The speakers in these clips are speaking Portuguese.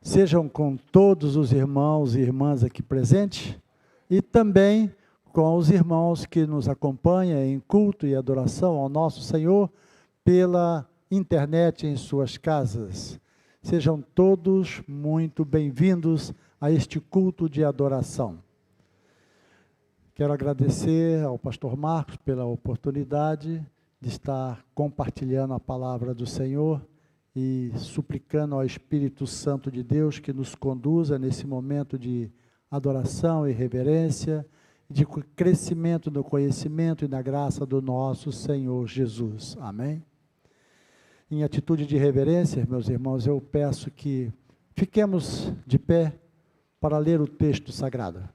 Sejam com todos os irmãos e irmãs aqui presentes e também com os irmãos que nos acompanham em culto e adoração ao nosso Senhor pela internet em suas casas. Sejam todos muito bem-vindos a este culto de adoração. Quero agradecer ao pastor Marcos pela oportunidade de estar compartilhando a palavra do Senhor e suplicando ao Espírito Santo de Deus que nos conduza nesse momento de adoração e reverência, de crescimento no conhecimento e na graça do nosso Senhor Jesus. Amém? Em atitude de reverência, meus irmãos, eu peço que fiquemos de pé para ler o texto sagrado.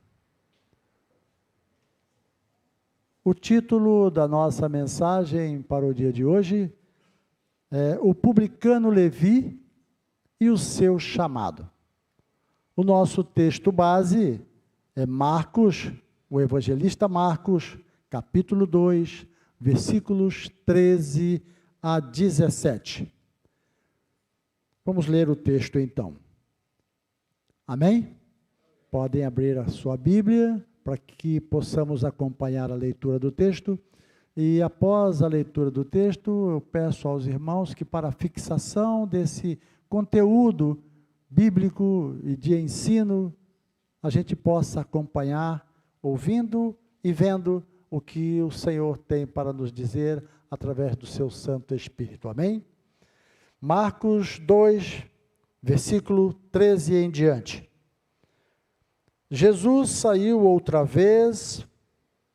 O título da nossa mensagem para o dia de hoje é O Publicano Levi e o seu chamado. O nosso texto base é Marcos, o evangelista Marcos, capítulo 2, versículos 13 a 17. Vamos ler o texto então. Amém? Podem abrir a sua Bíblia para que possamos acompanhar a leitura do texto. E após a leitura do texto, eu peço aos irmãos que para a fixação desse conteúdo bíblico e de ensino, a gente possa acompanhar, ouvindo e vendo o que o Senhor tem para nos dizer através do seu Santo Espírito. Amém? Marcos 2, versículo 13 em diante. Jesus saiu outra vez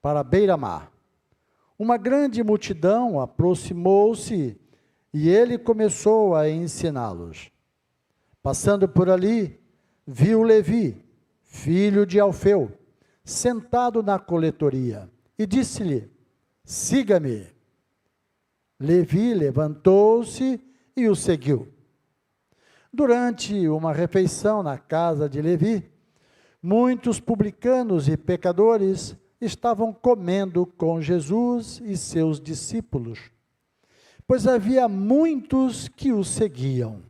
para a beira-mar. Uma grande multidão aproximou-se e ele começou a ensiná-los. Passando por ali, viu Levi, filho de Alfeu, sentado na coletoria, e disse-lhe: siga-me. Levi levantou-se e o seguiu. Durante uma refeição na casa de Levi, muitos publicanos e pecadores estavam comendo com Jesus e seus discípulos, pois havia muitos que o seguiam.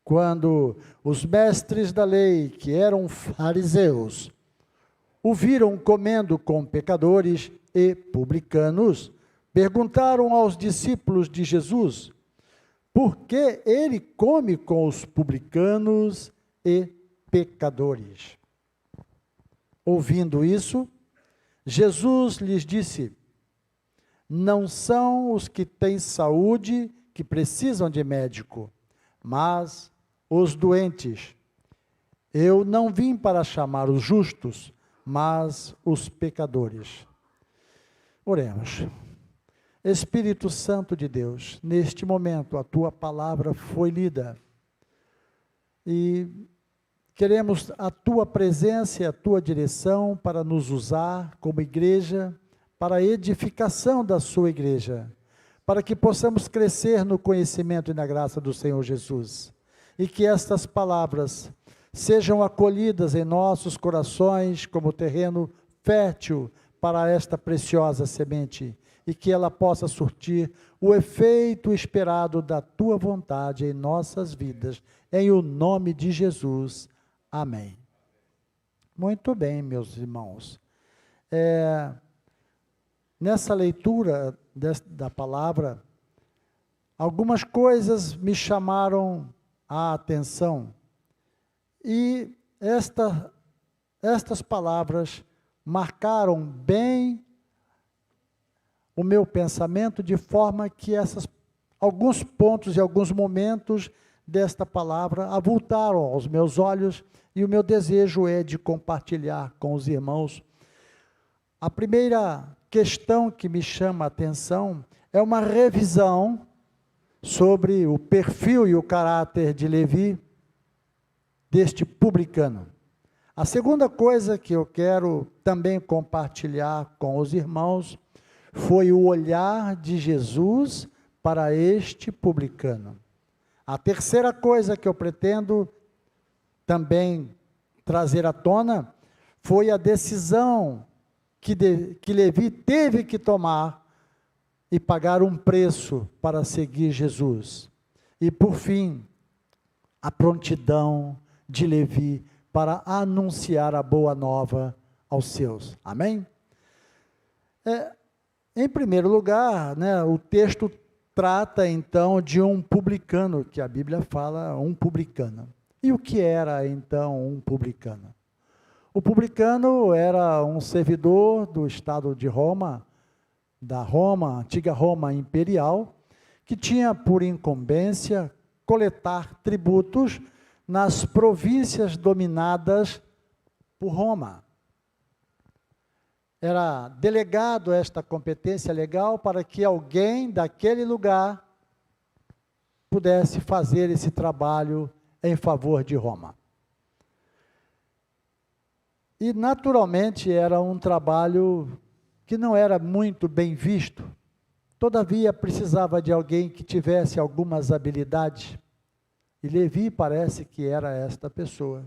Quando os mestres da lei, que eram fariseus, o viram comendo com pecadores e publicanos, perguntaram aos discípulos de Jesus: por que ele come com os publicanos e pecadores? Ouvindo isso, Jesus lhes disse: não são os que têm saúde que precisam de médico, mas os doentes. Eu não vim para chamar os justos, mas os pecadores. Oremos. Espírito Santo de Deus, neste momento a tua palavra foi lida e queremos a tua presença e a tua direção para nos usar como igreja, para a edificação da sua igreja, para que possamos crescer no conhecimento e na graça do Senhor Jesus. E que estas palavras sejam acolhidas em nossos corações como terreno fértil para esta preciosa semente, e que ela possa surtir o efeito esperado da tua vontade em nossas vidas, em o nome de Jesus. Amém. Muito bem, meus irmãos. Nessa leitura da palavra, algumas coisas me chamaram a atenção. E estas palavras marcaram bem o meu pensamento, de forma que alguns pontos e alguns momentos desta palavra avultaram aos meus olhos, e o meu desejo é de compartilhar com os irmãos. A primeira questão que me chama a atenção é uma revisão sobre o perfil e o caráter de Levi, deste publicano. A segunda coisa que eu quero também compartilhar com os irmãos foi o olhar de Jesus para este publicano. A terceira coisa que eu pretendo também trazer à tona foi a decisão que Levi teve que tomar e pagar um preço para seguir Jesus. E por fim, a prontidão de Levi para anunciar a boa nova aos seus. Amém? Em primeiro lugar, né, o texto trata então de um publicano, que a Bíblia fala um publicano. E o que era então um publicano? O publicano era um servidor do estado de Roma, da Roma, antiga Roma imperial, que tinha por incumbência coletar tributos nas províncias dominadas por Roma. Era delegado esta competência legal para que alguém daquele lugar pudesse fazer esse trabalho em favor de Roma. E, naturalmente, era um trabalho que não era muito bem visto. Todavia, precisava de alguém que tivesse algumas habilidades. E Levi parece que era esta pessoa.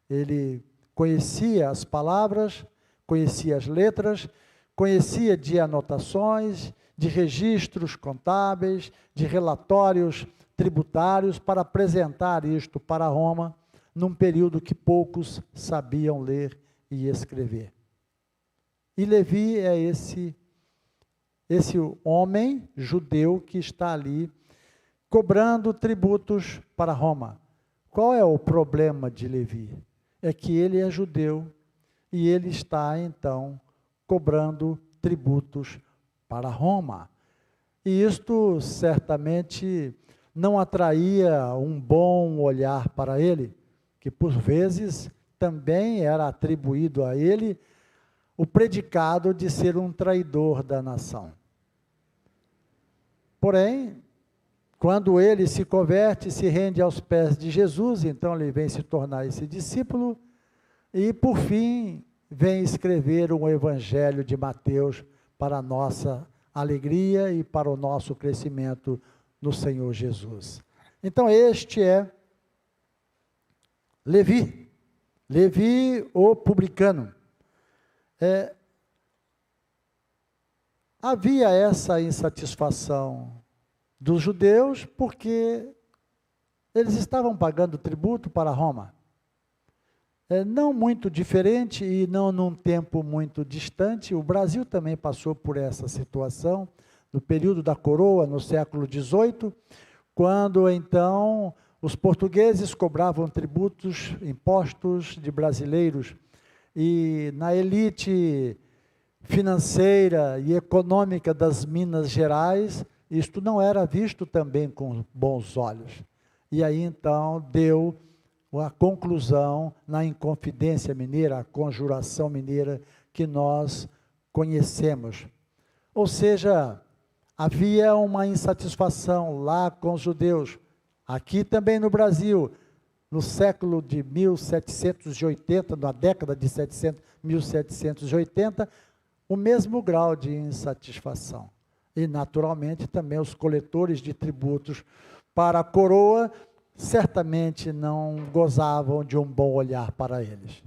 Ele conhecia as palavras, conhecia as letras, conhecia de anotações, de registros contábeis, de relatórios tributários, para apresentar isto para Roma, num período que poucos sabiam ler e escrever. E Levi é esse homem judeu que está ali cobrando tributos para Roma. Qual é o problema de Levi? É que ele é judeu e ele está, então, cobrando tributos para Roma. E isto certamente não atraía um bom olhar para ele, que por vezes também era atribuído a ele o predicado de ser um traidor da nação. Porém, quando ele se converte, se rende aos pés de Jesus, então ele vem se tornar esse discípulo, e por fim vem escrever um evangelho de Mateus para a nossa alegria e para o nosso crescimento no Senhor Jesus. Então este é Levi, o publicano. Havia essa insatisfação dos judeus porque eles estavam pagando tributo para Roma. Não muito diferente e não num tempo muito distante, o Brasil também passou por essa situação, no período da coroa, no século XVIII, quando então os portugueses cobravam tributos, impostos de brasileiros, e na elite financeira e econômica das Minas Gerais, isto não era visto também com bons olhos. E aí então deu a conclusão na Inconfidência Mineira, a Conjuração Mineira que nós conhecemos. Ou seja, havia uma insatisfação lá com os judeus. Aqui também no Brasil, no século de 1780, na década de 1780, o mesmo grau de insatisfação. E, naturalmente, também os coletores de tributos para a coroa certamente não gozavam de um bom olhar para eles.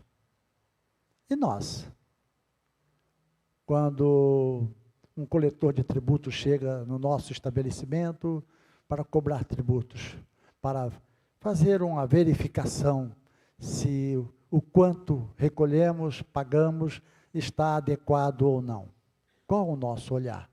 E nós? Quando um coletor de tributos chega no nosso estabelecimento para cobrar tributos, para fazer uma verificação se o quanto recolhemos, pagamos, está adequado ou não. Qual o nosso olhar?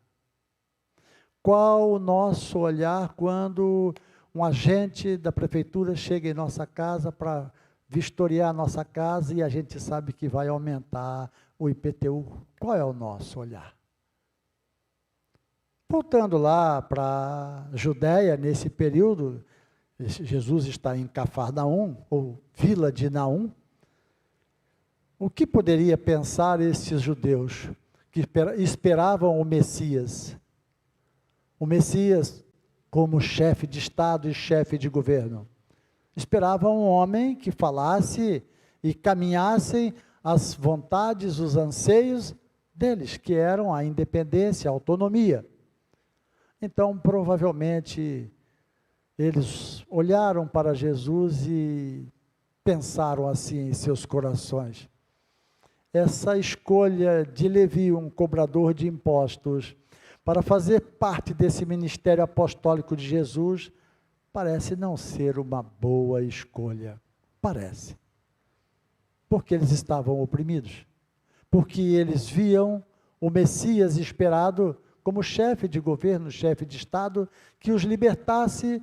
Qual o nosso olhar quando um agente da prefeitura chega em nossa casa para vistoriar a nossa casa e a gente sabe que vai aumentar o IPTU? Qual é o nosso olhar? Voltando lá para a Judéia, nesse período, Jesus está em Cafarnaum, ou Vila de Naum. O que poderia pensar esses judeus que esperavam o Messias? O Messias como chefe de Estado e chefe de governo. Esperavam um homem que falasse e caminhasse as vontades, os anseios deles, que eram a independência, a autonomia. Então, provavelmente, eles olharam para Jesus e pensaram assim em seus corações: essa escolha de Levi, um cobrador de impostos, para fazer parte desse ministério apostólico de Jesus, parece não ser uma boa escolha. Parece. Porque eles estavam oprimidos. Porque eles viam o Messias esperado como chefe de governo, chefe de Estado, que os libertasse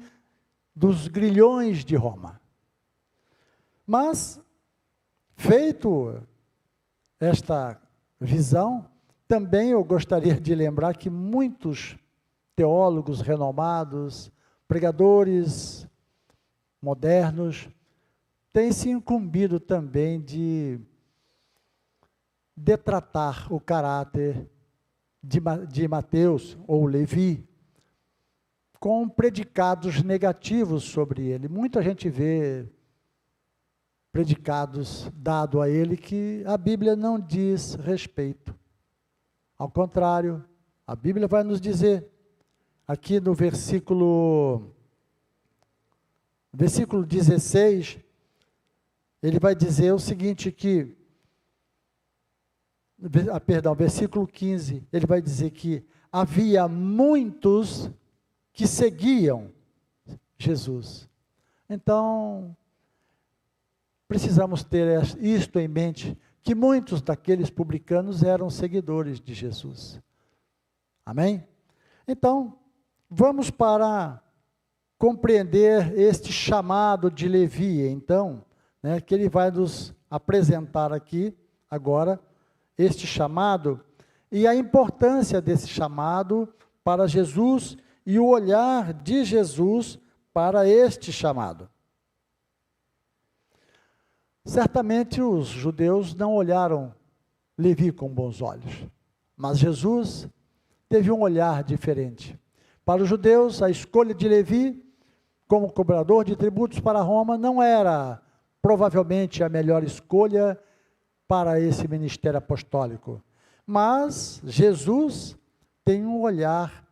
dos grilhões de Roma. Mas, feito esta visão, também eu gostaria de lembrar que muitos teólogos renomados, pregadores modernos, têm se incumbido também de detratar o caráter de Mateus ou Levi, com predicados negativos sobre ele. Muita gente vê predicados dados a ele que a Bíblia não diz respeito. Ao contrário, a Bíblia vai nos dizer, aqui no versículo 16, ele vai dizer o seguinte, versículo 15, ele vai dizer que havia muitos que seguiam Jesus. Então, precisamos ter isto em mente, que muitos daqueles publicanos eram seguidores de Jesus. Amém? Então, vamos para compreender este chamado de Levi, então, né, que ele vai nos apresentar aqui, agora, este chamado, e a importância desse chamado para Jesus, e o olhar de Jesus para este chamado. Certamente os judeus não olharam Levi com bons olhos, mas Jesus teve um olhar diferente. Para os judeus, a escolha de Levi como cobrador de tributos para Roma não era provavelmente a melhor escolha para esse ministério apostólico. Mas Jesus tem um olhar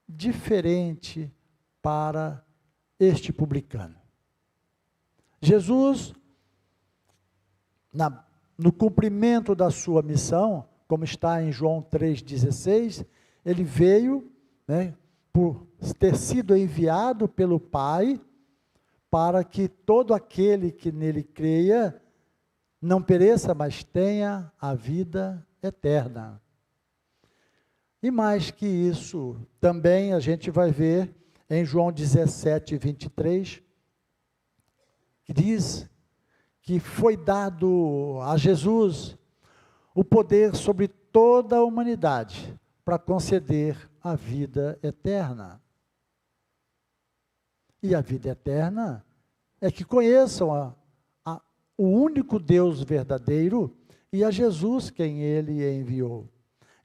diferente para este publicano. Jesus, no cumprimento da sua missão, como está em João 3,16, ele veio, né, por ter sido enviado pelo Pai, para que todo aquele que nele creia, não pereça, mas tenha a vida eterna. E mais que isso, também a gente vai ver em João 17:23, que diz que foi dado a Jesus o poder sobre toda a humanidade para conceder a vida eterna. E a vida eterna é que conheçam o único Deus verdadeiro e a Jesus quem ele enviou.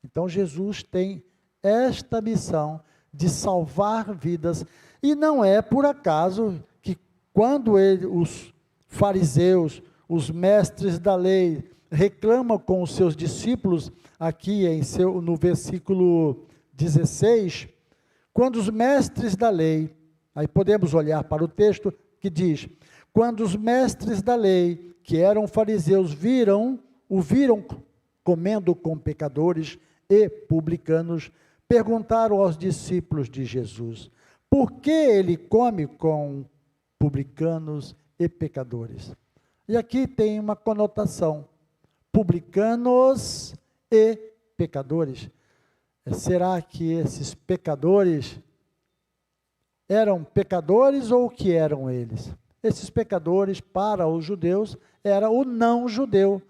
Então Jesus tem esta missão de salvar vidas, e não é por acaso que quando os fariseus, os mestres da lei, reclamam com os seus discípulos, aqui no versículo 16, quando os mestres da lei, aí podemos olhar para o texto que diz, quando os mestres da lei, que eram fariseus, o viram comendo com pecadores e publicanos, perguntaram aos discípulos de Jesus, por que ele come com publicanos e pecadores? E aqui tem uma conotação, publicanos e pecadores. Será que esses pecadores eram pecadores ou o que eram eles? Esses pecadores, para os judeus, era o não judeu,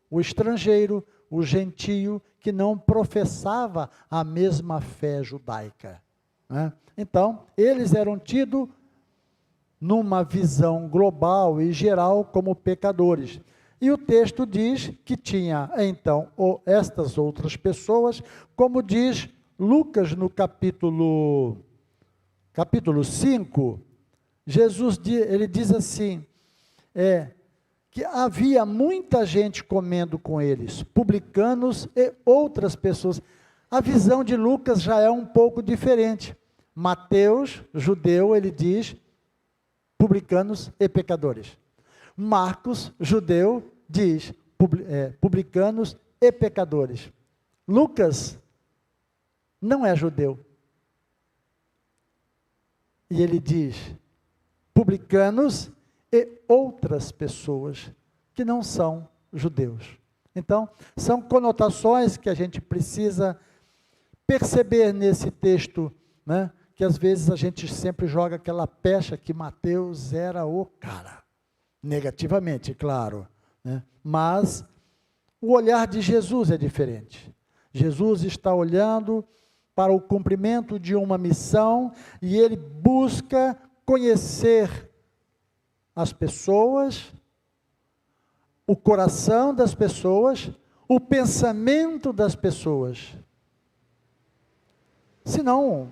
o estrangeiro, o gentio, que não professava a mesma fé judaica, né? Então, eles eram tidos numa visão global e geral como pecadores. E o texto diz que tinha, então, estas outras pessoas, como diz Lucas no capítulo 5, Jesus ele diz assim, que havia muita gente comendo com eles, publicanos e outras pessoas. A visão de Lucas já é um pouco diferente. Mateus, judeu, ele diz publicanos e pecadores. Marcos, judeu, diz publicanos e pecadores. Lucas não é judeu. E ele diz publicanos e outras pessoas que não são judeus. Então, são conotações que a gente precisa perceber nesse texto, né? Que às vezes a gente sempre joga aquela pecha que Mateus era o cara, negativamente, claro, né? Mas o olhar de Jesus é diferente. Jesus está olhando para o cumprimento de uma missão e ele busca conhecer as pessoas, o coração das pessoas, o pensamento das pessoas. Senão,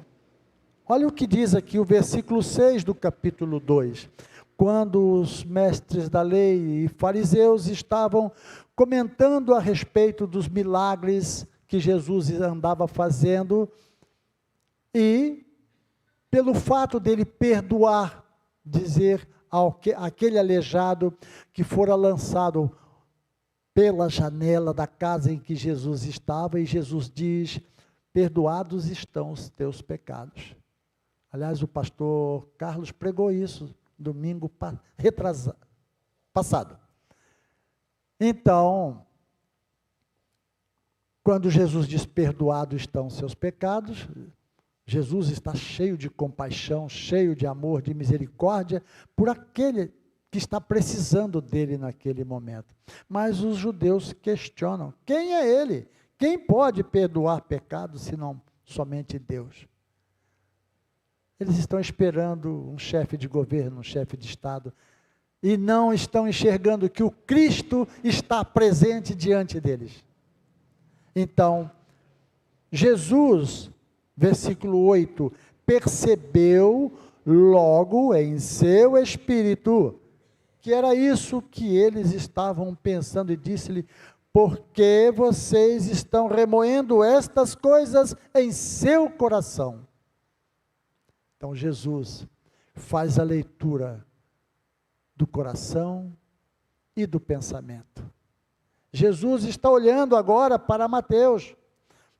olha o que diz aqui o versículo 6 do capítulo 2. Quando os mestres da lei e fariseus estavam comentando a respeito dos milagres que Jesus andava fazendo, e pelo fato dele perdoar, dizer aquele aleijado que fora lançado pela janela da casa em que Jesus estava, e Jesus diz: perdoados estão os teus pecados. Aliás, o pastor Carlos pregou isso domingo passado. Então, quando Jesus diz perdoados estão os seus pecados, Jesus está cheio de compaixão, cheio de amor, de misericórdia, por aquele que está precisando dele naquele momento. Mas os judeus questionam: quem é ele? Quem pode perdoar pecados, senão somente Deus? Eles estão esperando um chefe de governo, um chefe de Estado, e não estão enxergando que o Cristo está presente diante deles. Então, Jesus, versículo 8, percebeu logo em seu espírito que era isso que eles estavam pensando, e disse-lhe: por que vocês estão remoendo estas coisas em seu coração? Então Jesus faz a leitura do coração e do pensamento. Jesus está olhando agora para Mateus,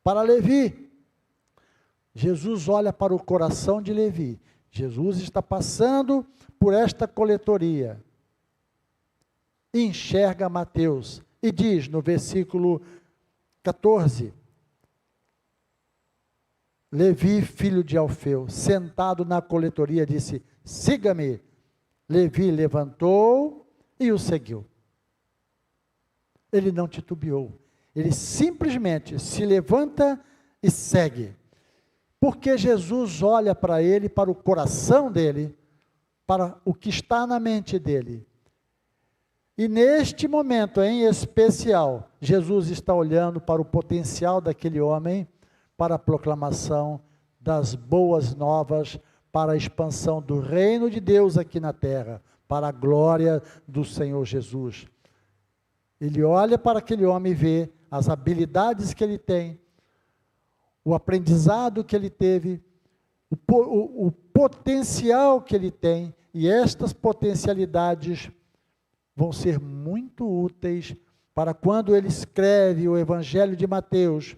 para Levi. Jesus olha para o coração de Levi. Jesus está passando por esta coletoria. Enxerga Mateus e diz no versículo 14: Levi, filho de Alfeu, sentado na coletoria, disse: siga-me. Levi levantou e o seguiu. Ele não titubeou, ele simplesmente se levanta e segue. Porque Jesus olha para ele, para o coração dele, para o que está na mente dele. E neste momento em especial, Jesus está olhando para o potencial daquele homem, para a proclamação das boas novas, para a expansão do reino de Deus aqui na terra, para a glória do Senhor Jesus. Ele olha para aquele homem e vê as habilidades que ele tem, o aprendizado que ele teve, o potencial que ele tem, e estas potencialidades vão ser muito úteis para quando ele escreve o Evangelho de Mateus,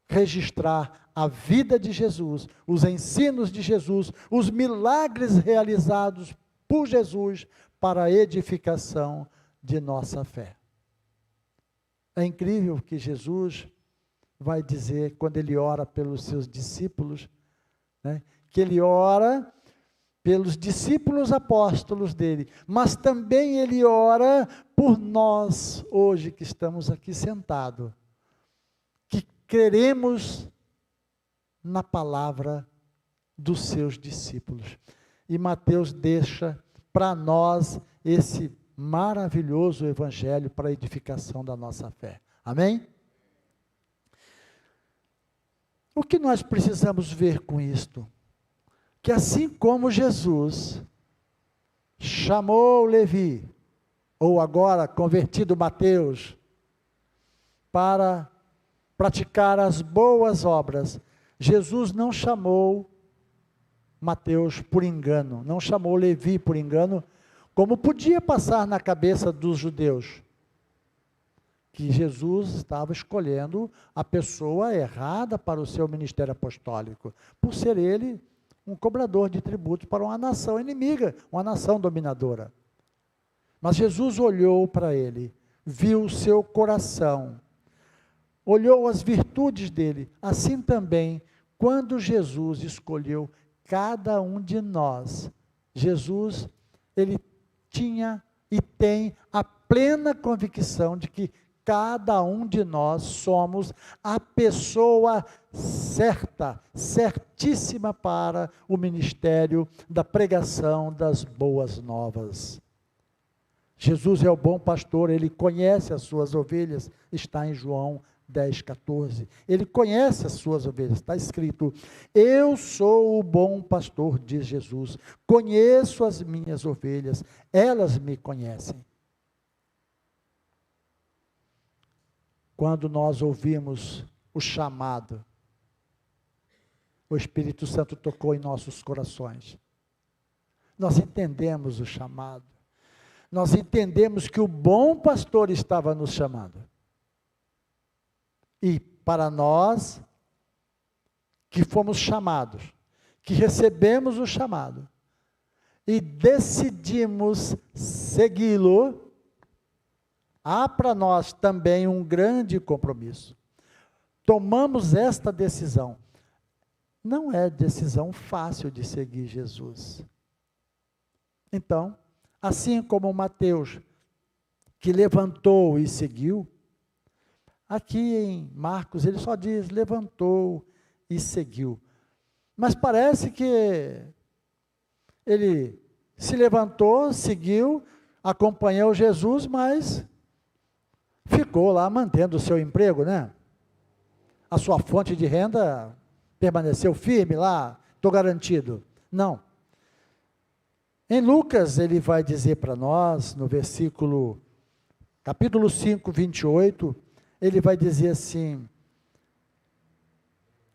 registrar a vida de Jesus, os ensinos de Jesus, os milagres realizados por Jesus para a edificação de nossa fé. É incrível que Jesus vai dizer, quando ele ora pelos seus discípulos, né, que ele ora pelos discípulos apóstolos dele, mas também ele ora por nós, hoje que estamos aqui sentados, que creremos na palavra dos seus discípulos. E Mateus deixa para nós esse maravilhoso evangelho para a edificação da nossa fé. Amém? O que nós precisamos ver com isto? Que assim como Jesus chamou Levi, ou agora convertido Mateus, para praticar as boas obras, Jesus não chamou Mateus por engano, não chamou Levi por engano, como podia passar na cabeça dos judeus, que Jesus estava escolhendo a pessoa errada para o seu ministério apostólico, por ser ele um cobrador de tributos para uma nação inimiga, uma nação dominadora. Mas Jesus olhou para ele, viu o seu coração, olhou as virtudes dele. Assim também, quando Jesus escolheu cada um de nós, Jesus, ele tinha e tem a plena convicção de que cada um de nós somos a pessoa certa, certíssima para o ministério da pregação das boas novas. Jesus é o bom pastor, ele conhece as suas ovelhas, está em João 10,14. Ele conhece as suas ovelhas, está escrito: eu sou o bom pastor, diz Jesus, conheço as minhas ovelhas, elas me conhecem. Quando nós ouvimos o chamado, o Espírito Santo tocou em nossos corações. Nós entendemos o chamado. Nós entendemos que o bom pastor estava nos chamando. E para nós, que fomos chamados, que recebemos o chamado, e decidimos segui-lo, há para nós também um grande compromisso. Tomamos esta decisão. Não é decisão fácil de seguir Jesus. Então, assim como Mateus, que levantou e seguiu, aqui em Marcos ele só diz levantou e seguiu. Mas parece que ele se levantou, seguiu, acompanhou Jesus, mas ficou lá mantendo o seu emprego, né? A sua fonte de renda permaneceu firme lá, estou garantido. Não. Em Lucas, ele vai dizer para nós, no capítulo 5, 28, ele vai dizer assim: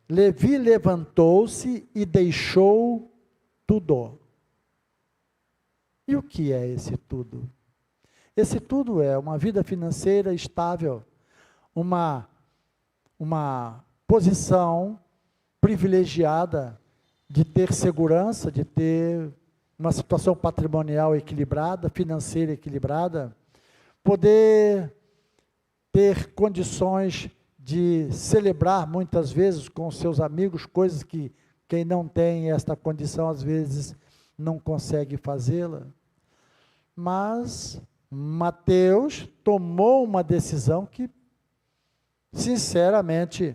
Levi levantou-se e deixou tudo. E o que é esse tudo? Esse tudo é uma vida financeira estável, uma posição privilegiada de ter segurança, de ter uma situação patrimonial equilibrada, financeira equilibrada, poder ter condições de celebrar muitas vezes com seus amigos, coisas que quem não tem esta condição às vezes não consegue fazê-la. Mas Mateus tomou uma decisão que, sinceramente,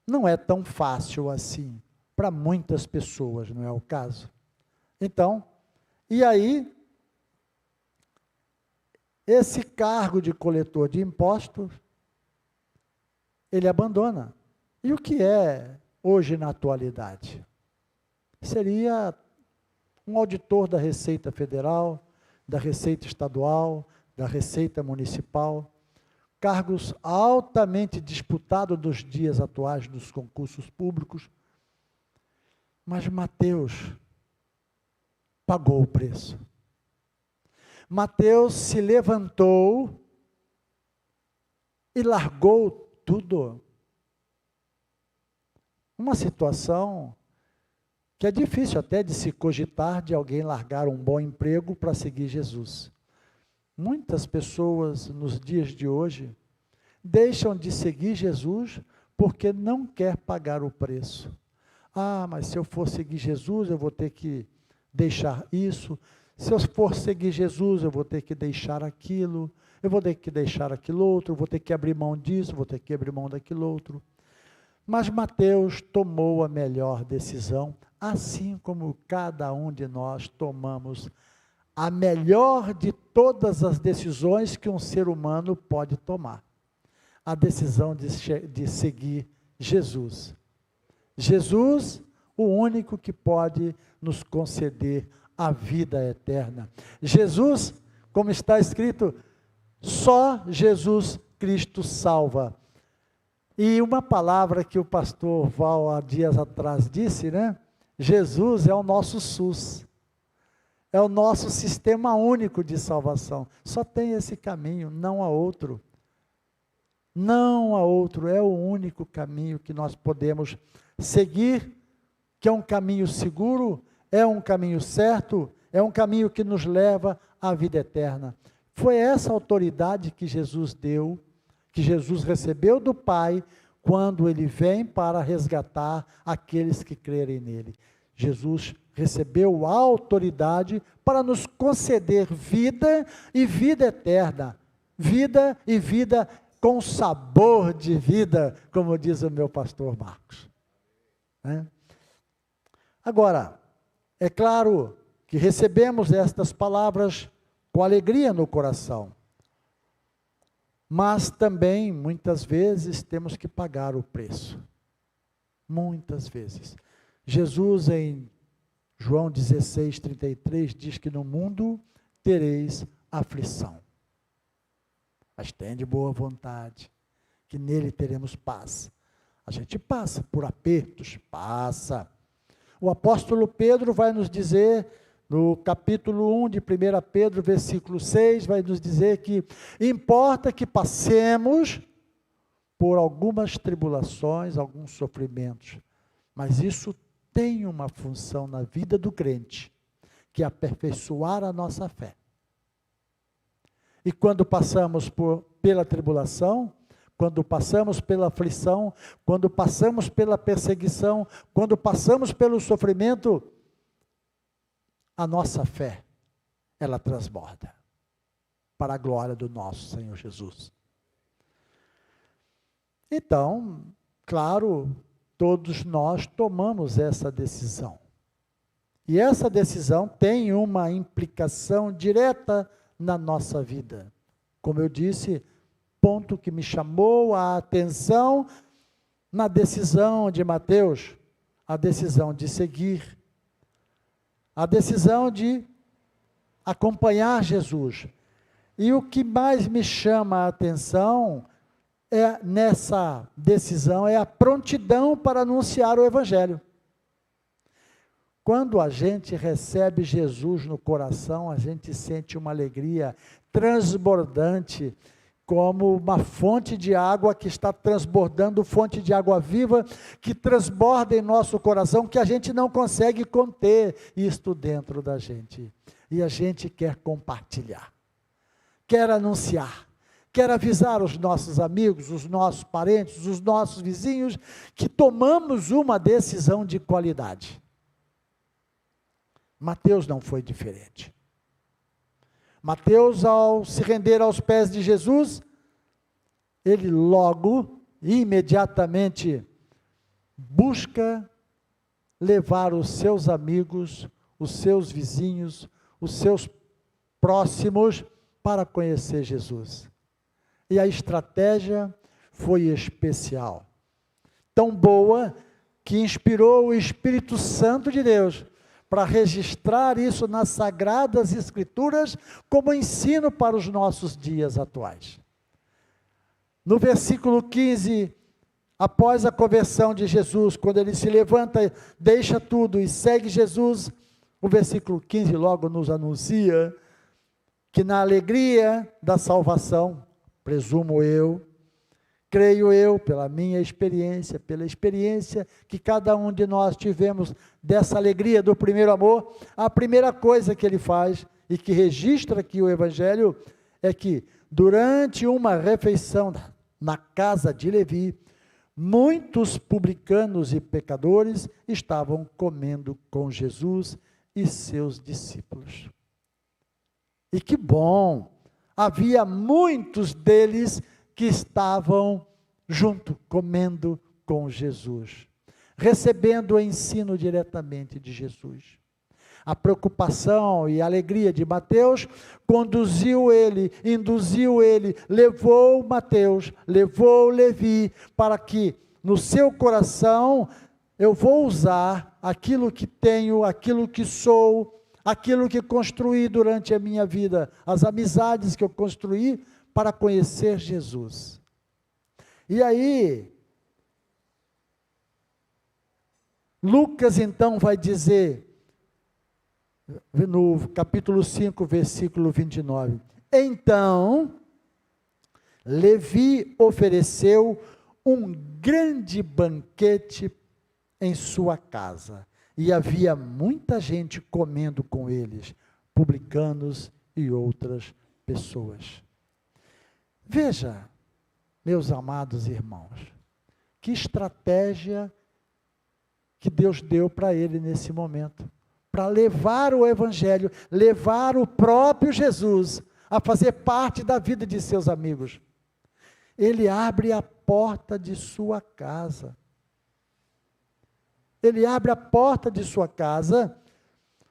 não é tão fácil assim, para muitas pessoas, não é o caso? Então, e aí, esse cargo de coletor de impostos, ele abandona. E o que é hoje na atualidade? Seria um auditor da Receita Federal, da Receita Estadual, da Receita Municipal, cargos altamente disputados nos dias atuais dos concursos públicos. Mas Mateus pagou o preço. Mateus se levantou e largou tudo. Uma situação que é difícil até de se cogitar de alguém largar um bom emprego para seguir Jesus. Muitas pessoas nos dias de hoje deixam de seguir Jesus porque não quer pagar o preço. Ah, mas se eu for seguir Jesus, eu vou ter que deixar isso. Se eu for seguir Jesus, eu vou ter que deixar aquilo. Eu vou ter que deixar aquilo outro, eu vou ter que abrir mão disso, vou ter que abrir mão daquilo outro. Mas Mateus tomou a melhor decisão, assim como cada um de nós tomamos a melhor de todas as decisões que um ser humano pode tomar. A decisão de seguir Jesus. Jesus, o único que pode nos conceder a vida eterna. Jesus, como está escrito, só Jesus Cristo salva. E uma palavra que o pastor Val, há dias atrás, disse, né? Jesus é o nosso SUS. É o nosso sistema único de salvação. Só tem esse caminho, não há outro. Não há outro, é o único caminho que nós podemos seguir que é um caminho seguro, é um caminho certo, é um caminho que nos leva à vida eterna. Foi essa autoridade que Jesus deu, que Jesus recebeu do Pai, quando ele vem para resgatar aqueles que crerem nele. Jesus recebeu a autoridade para nos conceder vida e vida eterna. Vida e vida com sabor de vida, como diz o meu pastor Marcos. Agora, é claro que recebemos estas palavras com alegria no coração, mas também, muitas vezes, temos que pagar o preço. Muitas vezes. Jesus, em João 16:33, diz que no mundo tereis aflição. Mas tenha de boa vontade, que nele teremos paz. A gente passa por apertos, passa. O apóstolo Pedro vai nos dizer, no capítulo 1 de 1 Pedro, versículo 6, vai nos dizer que importa que passemos por algumas tribulações, alguns sofrimentos, mas isso tem uma função na vida do crente, que é aperfeiçoar a nossa fé. E quando passamos pela tribulação, quando passamos pela aflição, quando passamos pela perseguição, quando passamos pelo sofrimento, a nossa fé, ela transborda para a glória do nosso Senhor Jesus. Então, claro, todos nós tomamos essa decisão. E essa decisão tem uma implicação direta na nossa vida. Como eu disse, ponto que me chamou a atenção na decisão de Mateus, a decisão de seguir, a decisão de acompanhar Jesus. E o que mais me chama a atenção nessa decisão é a prontidão para anunciar o Evangelho. Quando a gente recebe Jesus no coração, a gente sente uma alegria transbordante, como uma fonte de água que está transbordando, fonte de água viva, que transborda em nosso coração, que a gente não consegue conter isto dentro da gente. E a gente quer compartilhar, quer anunciar, quer avisar os nossos amigos, os nossos parentes, os nossos vizinhos, que tomamos uma decisão de qualidade. Mateus não foi diferente. Mateus, ao se render aos pés de Jesus, ele logo, imediatamente, busca levar os seus amigos, os seus vizinhos, os seus próximos, para conhecer Jesus. E a estratégia foi especial, tão boa, que inspirou o Espírito Santo de Deus, para registrar isso nas Sagradas Escrituras, como ensino para os nossos dias atuais. No versículo 15, após a conversão de Jesus, quando ele se levanta, deixa tudo e segue Jesus, o versículo 15 logo nos anuncia que na alegria da salvação, presumo eu, creio eu, pela minha experiência, pela experiência que cada um de nós tivemos dessa alegria do primeiro amor, a primeira coisa que ele faz, e que registra aqui o Evangelho, é que durante uma refeição na casa de Levi, muitos publicanos e pecadores estavam comendo com Jesus e seus discípulos. E que bom! Havia muitos deles que estavam junto, comendo com Jesus, recebendo o ensino diretamente de Jesus. A preocupação e a alegria de Mateus conduziu ele, induziu ele, levou Mateus, levou Levi, para que no seu coração eu vou usar aquilo que tenho, aquilo que sou, aquilo que construí durante a minha vida, as amizades que eu construí, para conhecer Jesus. E aí, Lucas então vai dizer, no capítulo 5, versículo 29, então, Levi ofereceu um grande banquete em sua casa, e havia muita gente comendo com eles, publicanos e outras pessoas. Veja, meus amados irmãos, que estratégia que Deus deu para ele nesse momento, para levar o Evangelho, levar o próprio Jesus a fazer parte da vida de seus amigos. Ele abre a porta de sua casa. Ele abre a porta de sua casa,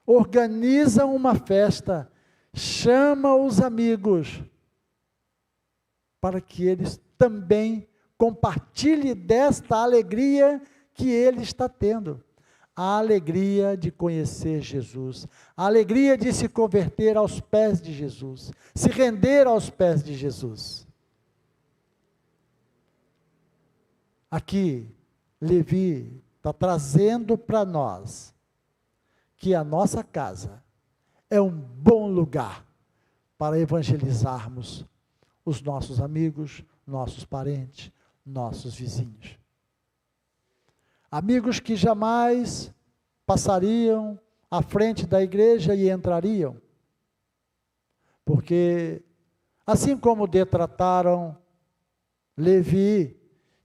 organiza uma festa, chama os amigos, para que eles também compartilhem desta alegria que ele está tendo. A alegria de conhecer Jesus, a alegria de se converter aos pés de Jesus, se render aos pés de Jesus. Aqui, Levi está trazendo para nós que a nossa casa é um bom lugar para evangelizarmos os nossos amigos, nossos parentes, nossos vizinhos. Amigos que jamais passariam à frente da igreja e entrariam, porque assim como detrataram Levi,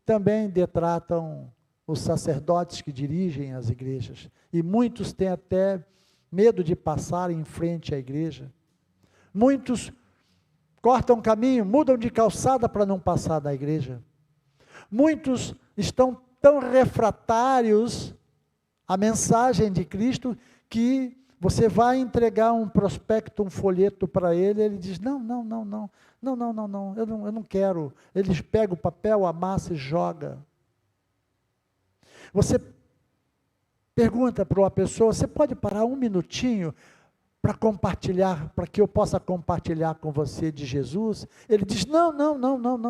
também detratam os sacerdotes que dirigem as igrejas, e muitos têm até medo de passar em frente à igreja. Muitos cortam caminho, mudam de calçada para não passar da igreja. Muitos estão tão refratários à mensagem de Cristo que você vai entregar um prospecto, um folheto para ele, ele diz, não, eu não quero. Eles pegam o papel, amassa e joga. Você pergunta para uma pessoa, você pode parar um minutinho para compartilhar, para que eu possa compartilhar com você de Jesus? Ele diz, não,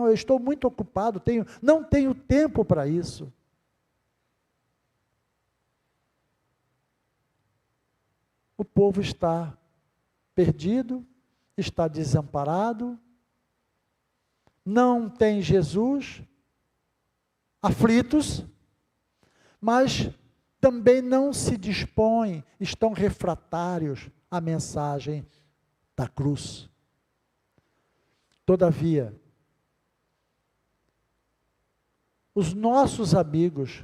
eu estou muito ocupado, não tenho tempo para isso. O povo está perdido, está desamparado, não tem Jesus, aflitos, mas também não se dispõem, estão refratários à mensagem da cruz. Todavia, os nossos amigos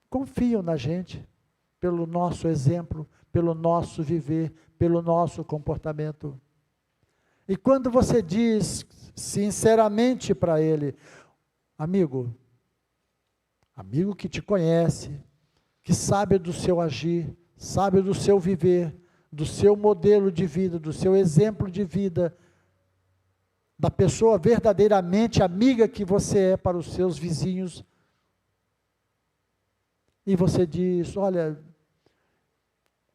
confiam na gente, pelo nosso exemplo, pelo nosso viver, pelo nosso comportamento. E quando você diz sinceramente para ele, amigo que te conhece, que sabe do seu agir, sabe do seu viver, do seu modelo de vida, do seu exemplo de vida, da pessoa verdadeiramente amiga que você é para os seus vizinhos, e você diz, olha,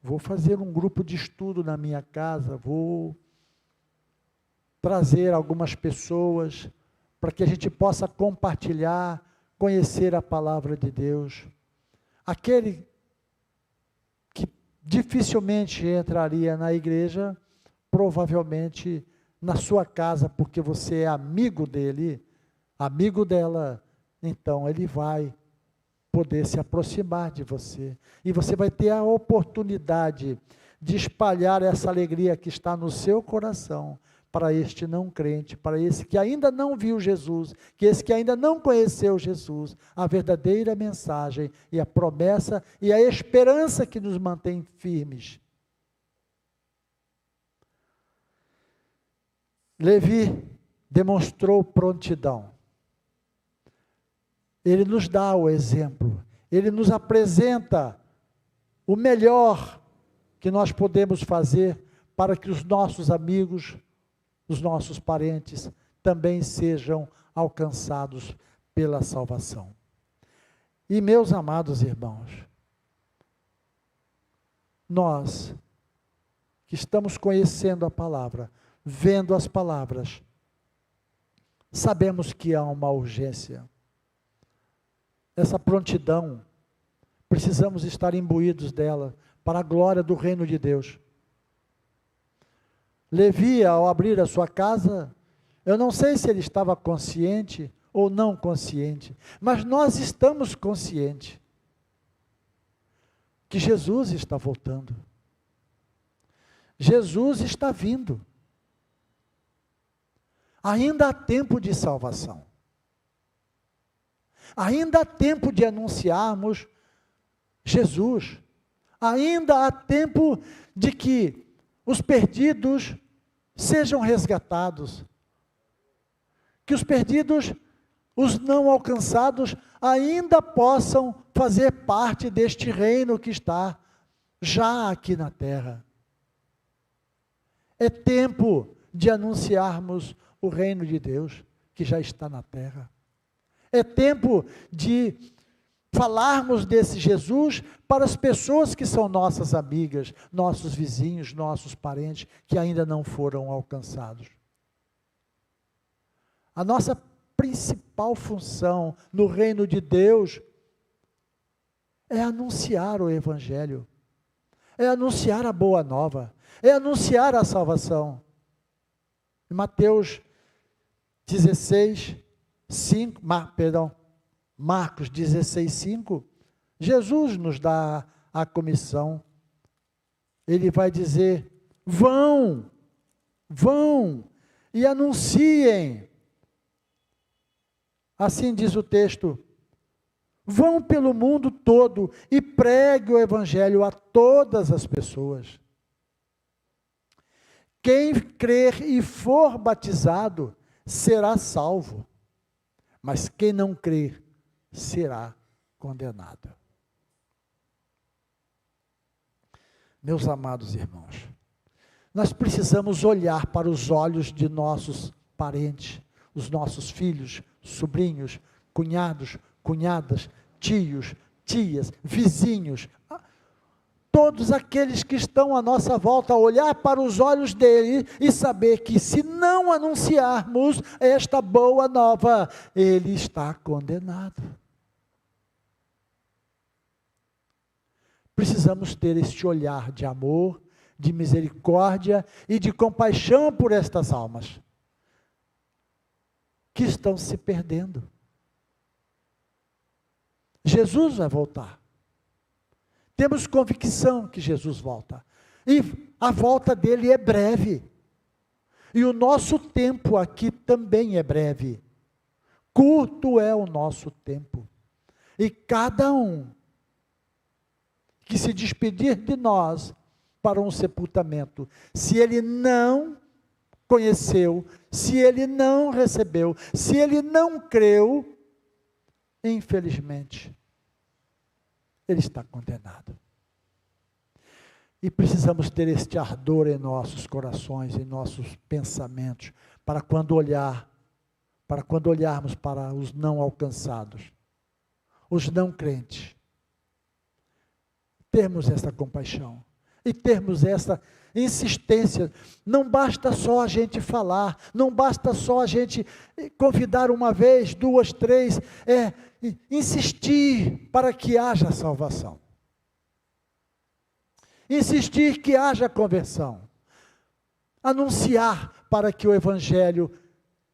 vou fazer um grupo de estudo na minha casa, vou trazer algumas pessoas para que a gente possa compartilhar, conhecer a palavra de Deus. Aquele que dificilmente entraria na igreja, provavelmente na sua casa, porque você é amigo dele, amigo dela, então ele vai poder se aproximar de você, e você vai ter a oportunidade de espalhar essa alegria que está no seu coração, para este não crente, para esse que ainda não viu Jesus, que esse que ainda não conheceu Jesus, a verdadeira mensagem, e a promessa, e a esperança que nos mantém firmes. Levi demonstrou prontidão. Ele nos dá o exemplo, ele nos apresenta o melhor que nós podemos fazer para que os nossos amigos, os nossos parentes, também sejam alcançados pela salvação. E meus amados irmãos, nós que estamos conhecendo a palavra, vendo as palavras, sabemos que há uma urgência. Essa prontidão, precisamos estar imbuídos dela, para a glória do reino de Deus. Levi, ao abrir a sua casa, eu não sei se ele estava consciente ou não consciente, mas nós estamos conscientes que Jesus está voltando. Jesus está vindo. Ainda há tempo de salvação. Ainda há tempo de anunciarmos Jesus. Ainda há tempo de que os perdidos sejam resgatados. Que os perdidos, os não alcançados, ainda possam fazer parte deste reino que está já aqui na terra. É tempo de anunciarmos o reino de Deus que já está na terra. É tempo de falarmos desse Jesus para as pessoas que são nossas amigas, nossos vizinhos, nossos parentes, que ainda não foram alcançados. A nossa principal função no reino de Deus é anunciar o Evangelho, é anunciar a boa nova, é anunciar a salvação. Em Mateus 16, 5, Marcos 16, 5, Jesus nos dá a comissão. Ele vai dizer: vão e anunciem. Assim diz o texto: vão pelo mundo todo e pregue o Evangelho a todas as pessoas. Quem crer e for batizado será salvo, mas quem não crer será condenado. Meus amados irmãos, nós precisamos olhar para os olhos de nossos parentes, os nossos filhos, sobrinhos, cunhados, cunhadas, tios, tias, vizinhos, todos aqueles que estão à nossa volta, olhar para os olhos dele e saber que se não anunciarmos esta boa nova, ele está condenado. Precisamos ter este olhar de amor, de misericórdia e de compaixão por estas almas que estão se perdendo. Jesus vai voltar. Temos convicção que Jesus volta. E a volta dele é breve. E o nosso tempo aqui também é breve. Curto é o nosso tempo. E cada um que se despedir de nós para um sepultamento, se ele não conheceu, se ele não recebeu, se ele não creu, infelizmente, ele está condenado. E precisamos ter este ardor em nossos corações, em nossos pensamentos, para quando olharmos para os não alcançados, os não crentes, termos essa compaixão e termos essa insistência. Não basta só a gente falar, não basta só a gente convidar uma vez, duas, três, insistir para que haja salvação. Insistir que haja conversão. Anunciar para que o Evangelho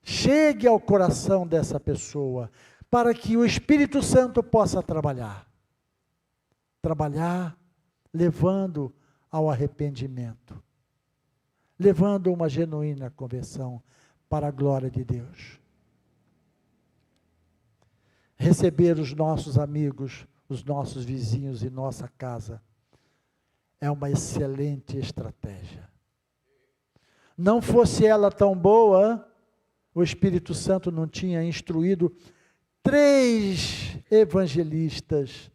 chegue ao coração dessa pessoa, para que o Espírito Santo possa trabalhar. Trabalhar levando ao arrependimento, levando uma genuína conversão para a glória de Deus. Receber os nossos amigos, os nossos vizinhos em nossa casa é uma excelente estratégia. Não fosse ela tão boa, o Espírito Santo não tinha instruído 3 evangelistas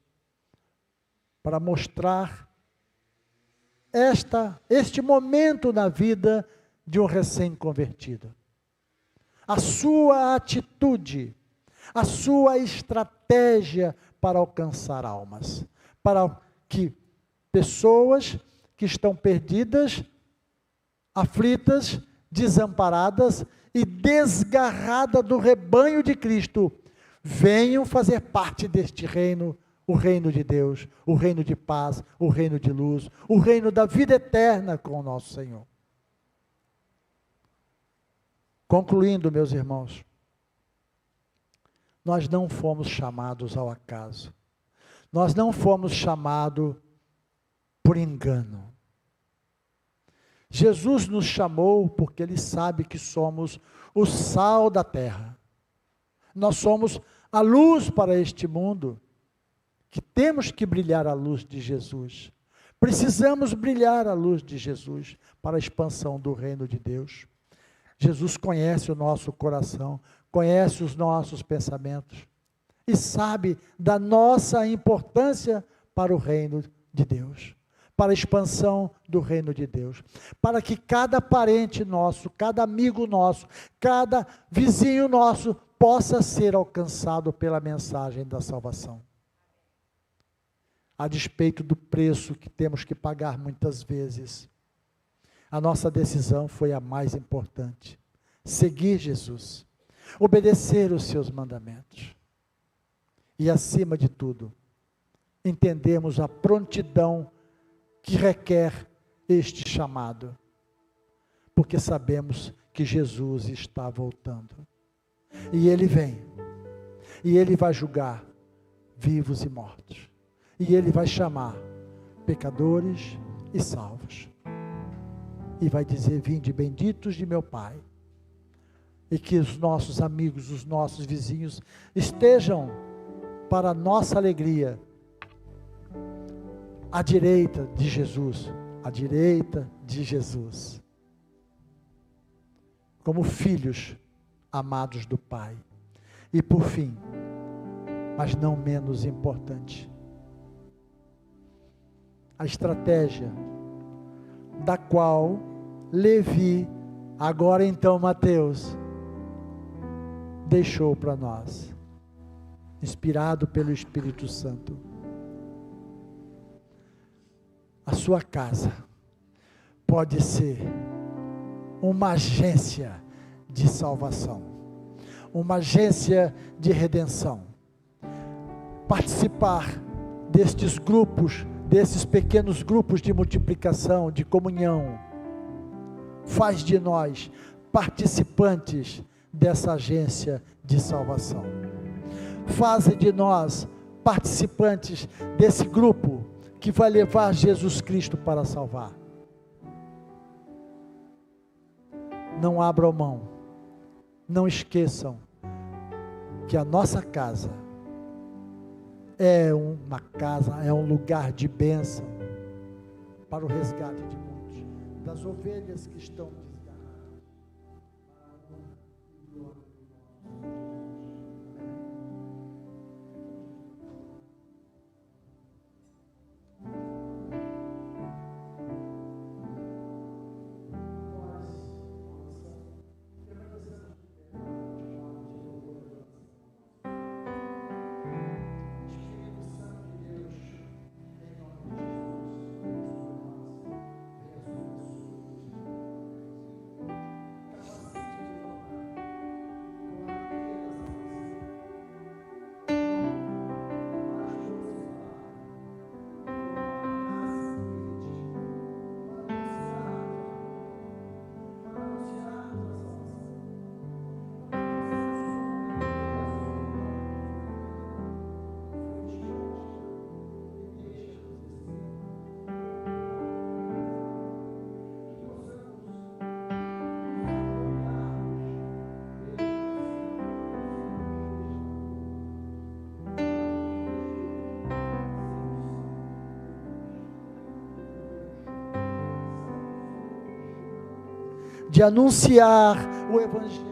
para mostrar este momento na vida de um recém-convertido. A sua atitude, a sua estratégia para alcançar almas, para que pessoas que estão perdidas, aflitas, desamparadas e desgarradas do rebanho de Cristo, venham fazer parte deste reino, o reino de Deus, o reino de paz, o reino de luz, o reino da vida eterna com o nosso Senhor. Concluindo, meus irmãos, nós não fomos chamados ao acaso. Nós não fomos chamados por engano. Jesus nos chamou porque Ele sabe que somos o sal da terra. Nós somos a luz para este mundo, que temos que brilhar a luz de Jesus. Precisamos brilhar a luz de Jesus para a expansão do reino de Deus. Jesus conhece o nosso coração, conhece os nossos pensamentos e sabe da nossa importância para o reino de Deus, para a expansão do reino de Deus, para que cada parente nosso, cada amigo nosso, cada vizinho nosso possa ser alcançado pela mensagem da salvação. A despeito do preço que temos que pagar muitas vezes, a nossa decisão foi a mais importante: seguir Jesus, obedecer os seus mandamentos e, acima de tudo, entendermos a prontidão que requer este chamado, porque sabemos que Jesus está voltando, e Ele vem, e Ele vai julgar vivos e mortos, e Ele vai chamar pecadores e salvos, e vai dizer: vinde benditos de meu Pai, e que os nossos amigos, os nossos vizinhos estejam, para a nossa alegria, à direita de Jesus, à direita de Jesus, como filhos amados do Pai. E por fim, mas não menos importante, a estratégia da qual Levi, agora então Mateus, deixou para nós, inspirado pelo Espírito Santo. A sua casa pode ser uma agência de salvação, uma agência de redenção. Participar destes grupos, desses pequenos grupos de multiplicação, de comunhão, faz de nós participantes dessa agência de salvação. Faz de nós participantes desse grupo que vai levar Jesus Cristo para salvar. Não abram mão, não esqueçam que a nossa casa é uma casa, é um lugar de bênção para o resgate de muitos, das ovelhas que estão desgarradas. De anunciar o Evangelho.